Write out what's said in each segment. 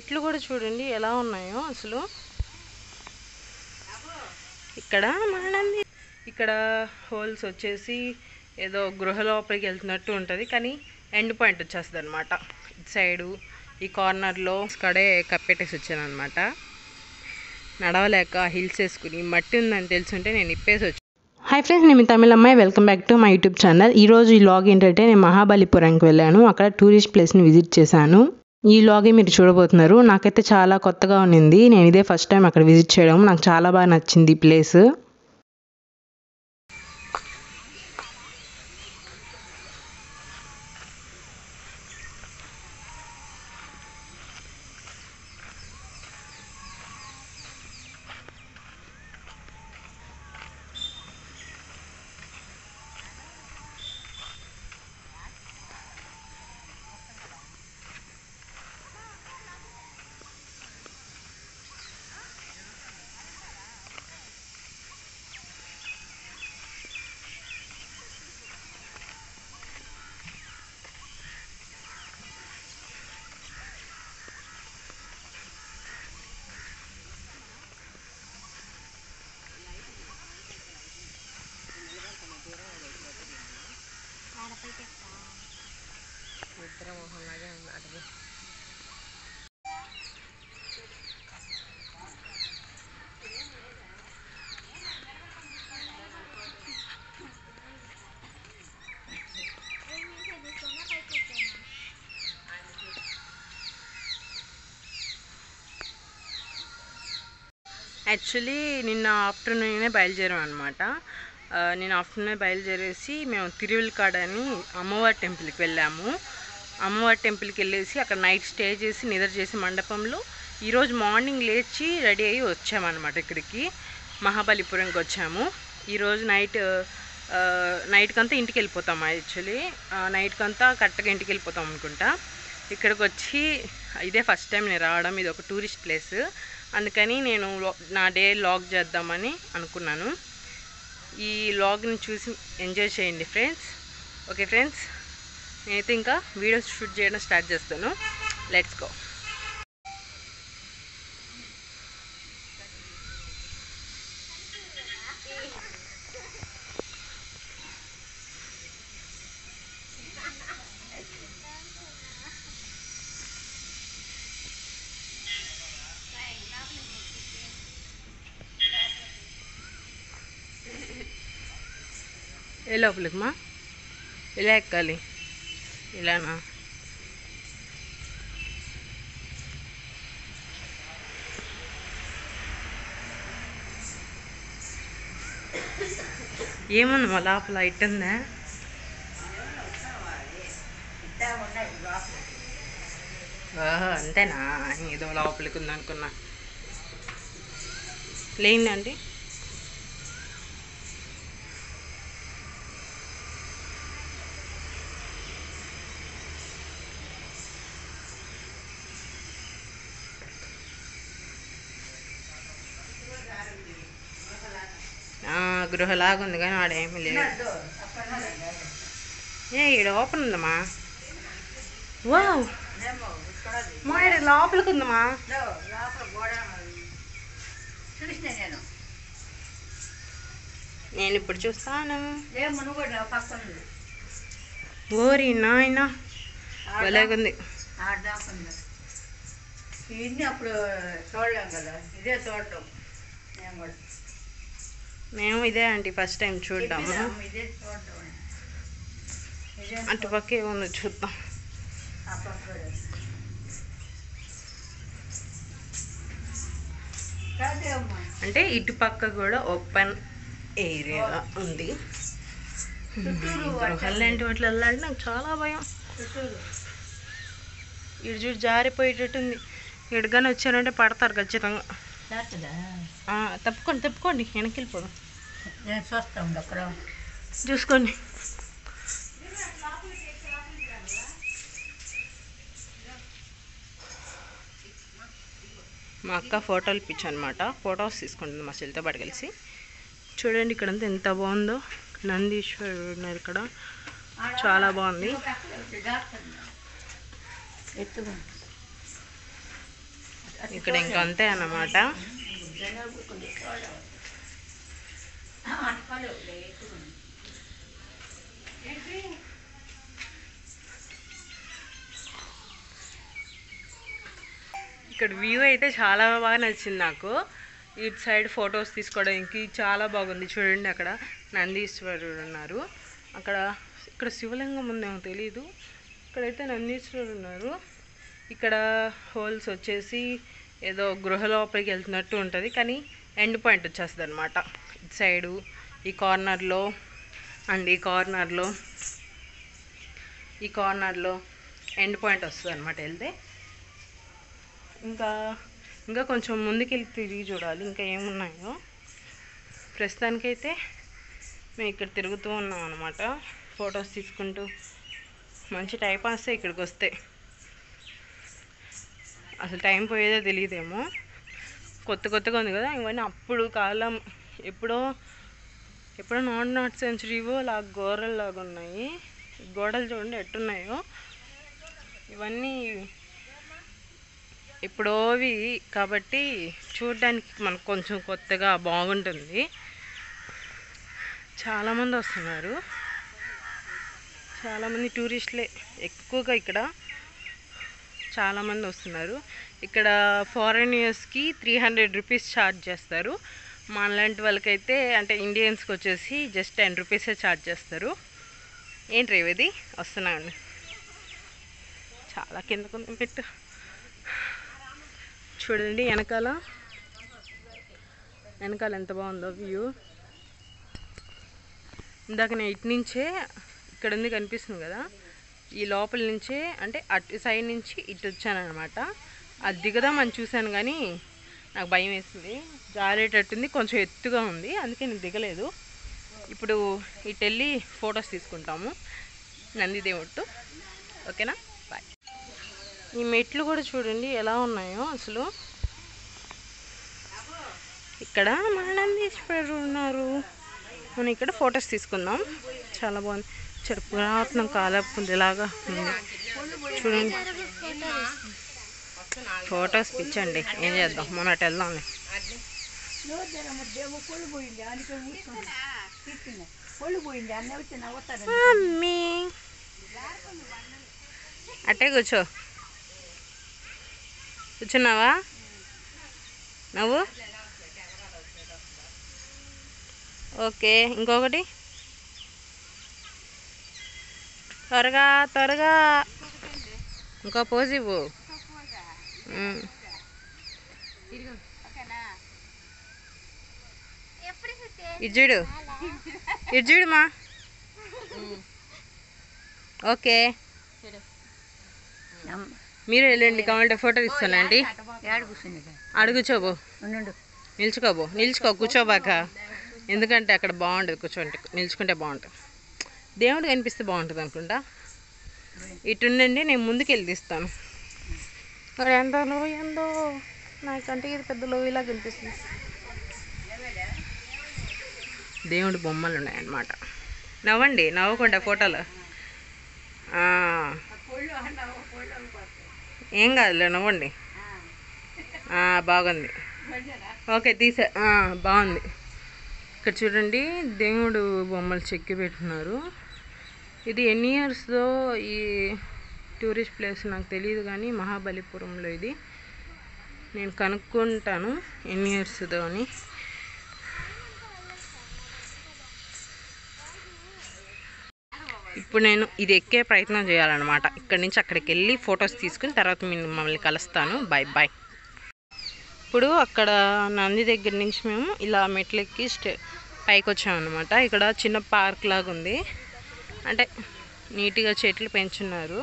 చెట్లు కూడా చూడండి ఎలా ఉన్నాయో అసలు. ఇక్కడ మనంది ఇక్కడ హోల్స్ వచ్చేసి ఏదో గృహ లోపలికి వెళ్తున్నట్టు ఉంటుంది, కానీ ఎండ్ పాయింట్ వచ్చేస్తుంది అనమాట. ఇటు సైడు ఈ కార్నర్లో కడే కప్పెట్టేసి వచ్చాను అనమాట. నడవలేక హిల్స్ వేసుకుని మట్టి ఉందని తెలుసుంటే నేను ఇప్పేసి వచ్చాను. హాయ్ ఫ్రెండ్స్, నేను మీ తమిళ అమ్మాయి. Welcome back to my YouTube channel. ఈరోజు ఈ వ్లాగ్ ఏంటంటే నేను మహాబలిపురంకి వెళ్ళాను. అక్కడ టూరిస్ట్ ప్లేస్ని విజిట్ చేశాను. ఈ వ్లాగే మీరు చూడబోతున్నారు. నాకైతే చాలా కొత్తగా ఉన్నింది. నేను ఇదే ఫస్ట్ టైం అక్కడ విజిట్ చేయడం. నాకు చాలా బాగా నచ్చింది ఈ ప్లేస్. యాక్చువల్లీ నిన్న ఆఫ్టర్నూనే బయలుదేరాం అనమాట. నేను ఆఫ్టర్నూనే బయలుదేరేసి మేము తిరువిల్కాడ్ అని అమ్మవారి టెంపుల్కి వెళ్ళాము. అమ్మవారి టెంపుల్కి వెళ్ళేసి అక్కడ నైట్ స్టే చేసి నిద్ర చేసి మండపంలో ఈరోజు మార్నింగ్ లేచి రెడీ అయ్యి వచ్చామన్నమాట. ఇక్కడికి మహాబలిపురంకి వచ్చాము. ఈరోజు నైట్కంతా ఇంటికి వెళ్ళిపోతాము. యాక్చువల్లీ నైట్కంతా కరెక్ట్గా ఇంటికి వెళ్ళిపోతాం అనుకుంటా. ఇక్కడికి వచ్చి ఇదే ఫస్ట్ టైం నేను రావడం. ఇది ఒక టూరిస్ట్ ప్లేస్, అందుకని నేను నా డే లాగ్ చేద్దామని అనుకున్నాను. ఈ లాగ్ని చూసి ఎంజాయ్ చేయండి ఫ్రెండ్స్. ఓకే ఫ్రెండ్స్, నేనైతే ఇంకా వీడియోస్ షూట్ చేయడం స్టార్ట్ చేస్తాను. Let's go. ఏ లోపలికి మా ఇలా ఎక్కాలి? ఇలానా? ఏమన్నా మా లోపల ఇట్టుందా? అంతేనా? ఏదో లోపలికి ఉందనుకున్నా. లేదండి. గృహలాగా ఉంది కానీ ఆడేమీ లేదు. ఈడ ఓపెన్ ఉందమ్మా. వావ్, మా ఈడ లోపలికి ఉందమ్మా. నేను ఇప్పుడు చూస్తాను. ఓరి నాయన, భలేగుంది. అప్పుడు చూడలేం కదా, ఇదే చూడటం. మేము ఇదే అండి ఫస్ట్ టైం చూడ్డాము. అటు పక్క ఏమన్నా చూద్దాం. అంటే ఇటు పక్క కూడా ఓపెన్ ఏరియా ఉంది. గృహాలంటి వాటిలో వెళ్ళాలంటే నాకు చాలా భయం. ఇటు చూడు జారిపోయేటట్టుంది. ఇటుగానే వచ్చారంటే పడతారు ఖచ్చితంగా. తప్పుకోండి వెనక్కి వెళ్ళిపోదాం. చూసుకోండి. మా అక్క ఫోటోలు పిచ్చి అనమాట. ఫొటోస్ తీసుకుంటుంది మా చెల్లితో పాటు కలిసి. చూడండి ఇక్కడంతా ఎంత బాగుందో. నందీశ్వరుడు ఉన్నారు ఇక్కడ, చాలా బాగుంది. ఇక్కడ ఇంకా అంతే అన్నమాట. ఇక్కడ వ్యూ అయితే చాలా బాగా నచ్చింది నాకు. ఇటు సైడ్ ఫొటోస్ తీసుకోవడానికి చాలా బాగుంది. చూడండి అక్కడ నందీశ్వరుడు ఉన్నారు. ఇక్కడ శివలింగం ఉందేమో తెలీదు. ఇక్కడైతే నందీశ్వరుడు ఉన్నారు. ఇక్కడ హోల్స్ వచ్చేసి ఏదో గృహ లోపలికి వెళ్తున్నట్టు ఉంటుంది, కానీ ఎండ్ పాయింట్ వచ్చేస్తుంది అనమాట. ఇటు సైడు ఈ కార్నర్లో అండ్ ఈ కార్నర్లో ఎండ్ పాయింట్ వస్తుంది అనమాట వెళ్తే. ఇంకా కొంచెం ముందుకెళ్ళి తిరిగి చూడాలి ఇంకా ఏమున్నాయో. ప్రస్తుతానికైతే మేము ఇక్కడ తిరుగుతూ ఉన్నాం అనమాట, ఫొటోస్ తీసుకుంటూ. మంచి టైం పాస్ ఇక్కడికి వస్తే. అసలు టైం పోయేదే తెలియదేమో. కొత్తగా ఉంది కదా ఇవన్నీ. అప్పుడు కాలం ఎప్పుడో 0 సెంచరీవో లా గోడల్లాగా ఉన్నాయి. గోడలు చూడండి ఎట్టున్నాయో. ఇవన్నీ ఇప్పుడోవి కాబట్టి చూడడానికి మనకు కొంచెం కొత్తగా బాగుంటుంది. చాలామంది వస్తున్నారు, చాలామంది టూరిస్టులే ఎక్కువగా ఇక్కడ చాలామంది వస్తున్నారు. ఇక్కడ ఫారినర్స్కి 300 రూపీస్ ఛార్జ్ చేస్తారు. మనలాంటి వాళ్ళకైతే అంటే ఇండియన్స్కి వచ్చేసి జస్ట్ 10 రూపీసే ఛార్జ్ చేస్తారు. ఏంటి రేవది వస్తున్నాను. చాలా కిందకు పెట్టు. చూడండి వెనకాల ఎంత బాగుందో వ్యూ. ఇందాక నేను ఇటు నుంచే ఇక్కడ ఉంది కనిపిస్తుంది కదా, ఈ లోపల నుంచే అంటే అటు సైడ్ నుంచి ఇటు వచ్చాను అనమాట. అది దిగదామని చూశాను కానీ నాకు భయం వేసింది, జారేటట్టుంది, కొంచెం ఎత్తుగా ఉంది, అందుకే నేను దిగలేదు. ఇప్పుడు ఇటు వెళ్ళి ఫొటోస్ తీసుకుంటాము నందిదేవుడితో. ఓకేనా, బాయ్. ఈ మెట్లు కూడా చూడండి ఎలా ఉన్నాయో అసలు. ఇక్కడ మన నందీశ్వరుడు ఉన్నారు. మనం ఇక్కడ ఫొటోస్ తీసుకుందాం. చాలా బాగుంది. పురాతనం కాలపులాగా ఉంది చూడండి. ఫొటోస్ పిచ్చండి, ఏం చేద్దాం, మనం అటు వెళ్దాంలే. మమ్మీ అట్టే కూర్చున్నావా నువ్వు? ఓకే, ఇంకొకటి త్వరగా ఇంకో పోజ్ ఇవ్వు. ఇడ్జుడు మా. ఓకే, మీరు వెళ్ళండి, కావాలంటే ఫోటో తీస్తానండి. అడుగుచోబో, నిల్చుకో, కూర్చోబాక. ఎందుకంటే అక్కడ బాగుంటుంది కూర్చోండి, నిల్చుకుంటే బాగుంటుంది. దేవుడు కనిపిస్తే బాగుంటుంది అనుకుంటా. ఇటుండండి, నేను ముందుకు వెళ్ళి తీస్తాను. ఎంత లోయందో నాకంటే ఇది పెద్ద లోయలా కనిపిస్తుంది. దేవుడి బొమ్మలు ఉన్నాయన్నమాట. నవ్వండి, నవ్వకుండా ఫోటోలు. ఏం కాదులే, నవ్వండి. బాగుంది. ఓకే, బాగుంది. ఇక్కడ చూడండి దేవుడు బొమ్మలు చెక్కి పెట్టున్నారు. ఇది ఎన్ని ఇయర్స్దో ఈ టూరిస్ట్ ప్లేస్ నాకు తెలియదు, కానీ మహాబలిపురంలో ఇది. నేను కనుక్కుంటాను ఎన్ని ఇయర్స్దో అని. ఇప్పుడు నేను ఇది ఎక్కే ప్రయత్నం చేయాలన్నమాట. ఇక్కడి నుంచి అక్కడికి వెళ్ళి ఫొటోస్ తీసుకుని తర్వాత మిమ్మల్ని కలుస్తాను. Bye bye. ఇప్పుడు అక్కడ నంది దగ్గర నుంచి మేము ఇలా మెట్లెక్కి పైకి వచ్చామన్నమాట. ఇక్కడ చిన్న పార్క్ లాగా ఉంది, అంటే నీట్గా చెట్లు పెంచున్నారు.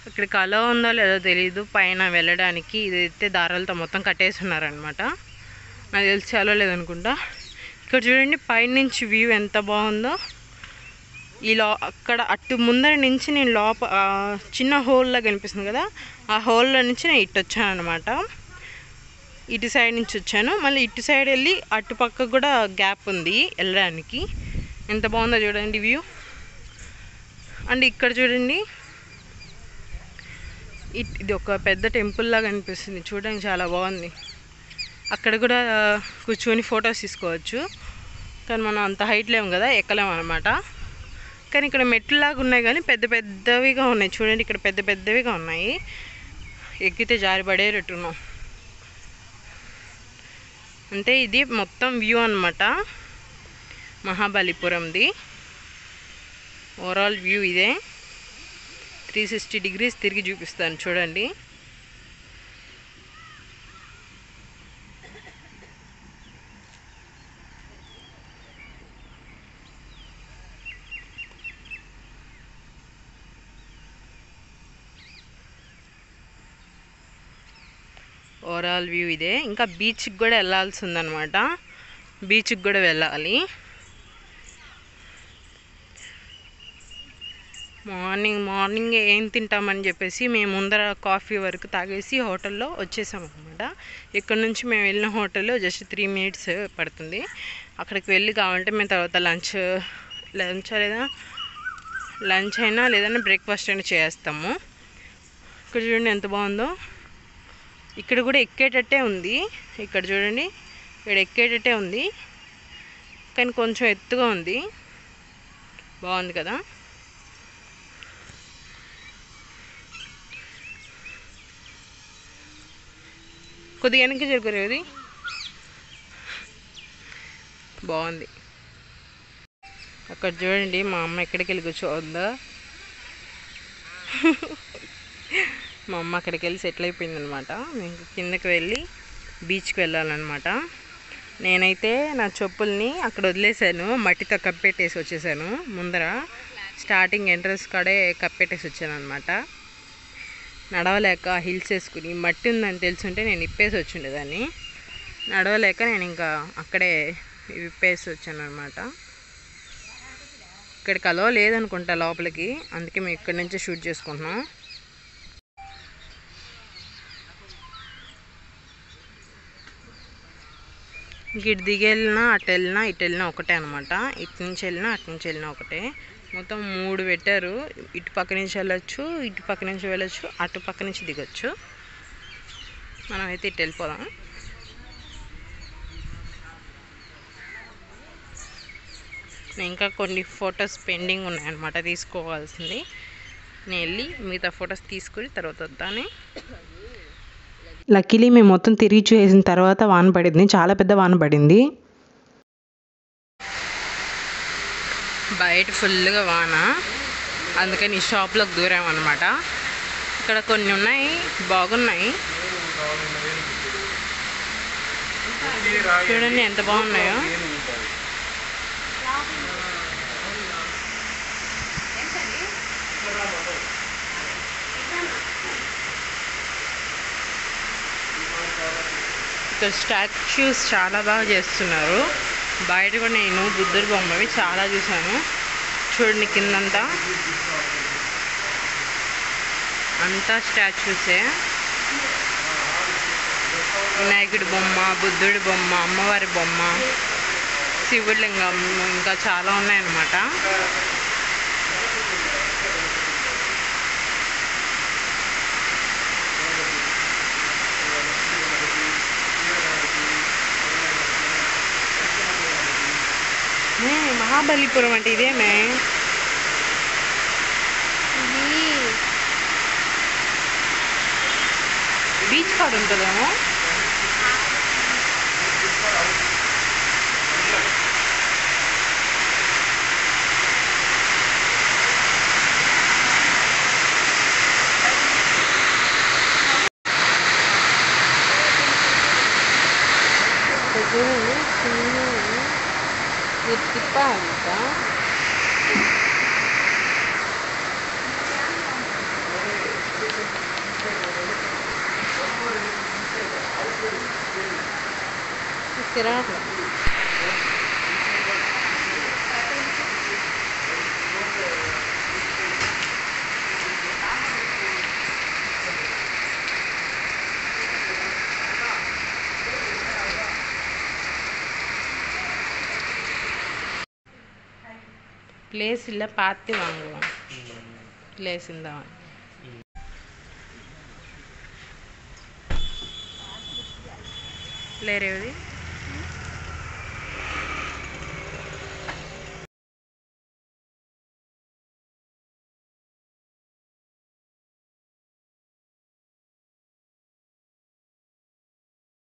ఇక్కడికి అలా ఉందో లేదో తెలీదు పైన వెళ్ళడానికి. ఇదైతే దారాలతో మొత్తం కట్టేసి ఉన్నారనమాట. నాకు తెలిసి చాలా లేదనుకుంటా. ఇక్కడ చూడండి పైనుంచి వ్యూ ఎంత బాగుందో. అక్కడ అటు ముందర నుంచి నేను చిన్న హోల్లా కనిపిస్తుంది కదా, ఆ హోల్లో నుంచి నేను ఇటు వచ్చాను అనమాట. ఇటు సైడ్ నుంచి వచ్చాను, మళ్ళీ ఇటు సైడ్ వెళ్ళి అటు పక్క కూడా గ్యాప్ ఉంది వెళ్ళడానికి. ఎంత బాగుందో చూడండి వ్యూ. అండ్ ఇక్కడ చూడండి ఇది ఒక పెద్ద టెంపుల్ లాగా అనిపిస్తుంది, చూడడానికి చాలా బాగుంది. అక్కడ కూడా కూర్చొని ఫొటోస్ తీసుకోవచ్చు, కానీ మనం అంత హైట్ లేము కదా, ఎక్కలేము అనమాట. కానీ ఇక్కడ మెట్లులాగా ఉన్నాయి, కానీ పెద్ద పెద్దవిగా ఉన్నాయి. చూడండి, ఇక్కడ పెద్ద పెద్దవిగా ఉన్నాయి, ఎక్కితే జారిపడేటట్టున్నాం. అంటే ఇది మొత్తం వ్యూ అనమాట మహాబలిపురంది. ఓవరాల్ వ్యూ ఇదే. 360 degrees తిరిగి చూపిస్తాను చూడండి. ఓవరాల్ వ్యూ ఇదే. ఇంకా బీచ్కి కూడా వెళ్ళాల్సి ఉందన్నమాట, బీచ్కి కూడా వెళ్ళాలి. మార్నింగ్ ఏం తింటామని చెప్పేసి మేము ముందర కాఫీ వరకు తాగేసి హోటల్లో వచ్చేసాం అనమాట. ఇక్కడ నుంచి మేము వెళ్ళిన హోటల్లో జస్ట్ 3 minutes పడుతుంది. అక్కడికి వెళ్ళి కావాలంటే మేము తర్వాత లంచ్ అయినా లేదంటే బ్రేక్ఫాస్ట్ అయినా చేస్తాము. ఇక్కడ చూడండి ఎంత బాగుందో. ఇక్కడ కూడా ఎక్కేటట్టే ఉంది, ఇక్కడ చూడండి, ఇక్కడ ఎక్కేటట్టే ఉంది, కానీ కొంచెం ఎత్తుగా ఉంది. బాగుంది కదా. కొద్దిగా వెనక్కి జరుగుతుంది, బాగుంది. అక్కడ చూడండి మా అమ్మ ఎక్కడికి వెళ్ళి కూర్చోవద్దా, మా అమ్మ అక్కడికి వెళ్ళి సెటిల్ అయిపోయింది అనమాట. మేము కిందకి వెళ్ళి బీచ్కి వెళ్ళాలన్నమాట. నేనైతే నా చెప్పుల్ని అక్కడ వదిలేసాను, మట్టితో కప్పెట్టేసి వచ్చేసాను. ముందర స్టార్టింగ్ ఎంట్రన్స్ కాడే కప్పెట్టేసి వచ్చాను అనమాట. నడవలేక హిల్స్ వేసుకుని మట్టి ఉందని తెలుసుంటే నేను ఇప్పేసి వచ్చిండేదాన్ని. నడవలేక నేను ఇంకా అక్కడే విప్పేసి వచ్చాను అనమాట. ఇక్కడికి అలో లేదనుకుంటా లోపలికి, అందుకే మేము ఇక్కడి నుంచే షూట్ చేసుకుంటున్నాం. ఇటు దిగి వెళ్ళినా అటు వెళ్ళినా ఇటు వెళ్ళినా ఒకటే అనమాట. ఇటు నుంచి వెళ్ళినా అటు నుంచి వెళ్ళినా ఒకటే. మొత్తం 3 పెట్టారు. ఇటు పక్క నుంచి వెళ్ళొచ్చు, ఇటు పక్క నుంచి వెళ్ళొచ్చు, అటు పక్క నుంచి దిగొచ్చు. మనమైతే ఇటు వెళ్ళిపోదాం. ఇంకా కొన్ని ఫొటోస్ పెండింగ్ ఉన్నాయన్నమాట తీసుకోవాల్సింది. నేను వెళ్ళి మిగతా ఫొటోస్ తీసుకుని తర్వాత వద్దాను. లక్కీలీ మేము మొత్తం తిరిగి చూసిన తర్వాత వాన పడింది, చాలా పెద్ద వాన పడింది. బయట ఫుల్గా వాన, అందుకని ఈ షాప్లోకి దూరామన్నమాట. ఇక్కడ కొన్ని ఉన్నాయి, బాగున్నాయి. చూడండి ఎంత బాగున్నాయో. ఇక్కడ స్టాచ్యూస్ చాలా బాగా చేస్తున్నారు. బయట కూడా నేను బుద్ధుడి బొమ్మవి చాలా చూసాను. చూడండి కిందంతా అంతా స్టాచ్యూసే. వినాయకుడి బొమ్మ, బుద్ధుడి బొమ్మ, అమ్మవారి బొమ్మ, శివలింగం, ఇంకా చాలా ఉన్నాయన్నమాట. మహాబలిపురం అంటే ఇదేమే, బీచ్ కాడ ఉంటుందేమో. ఇది తిప్పాలి ఇంకా. తిరగట్లేదు. பிளேஸ் இல்லை, பார்த்து வாங்குவோம். பிளேஸ் இருந்தால் లేరేది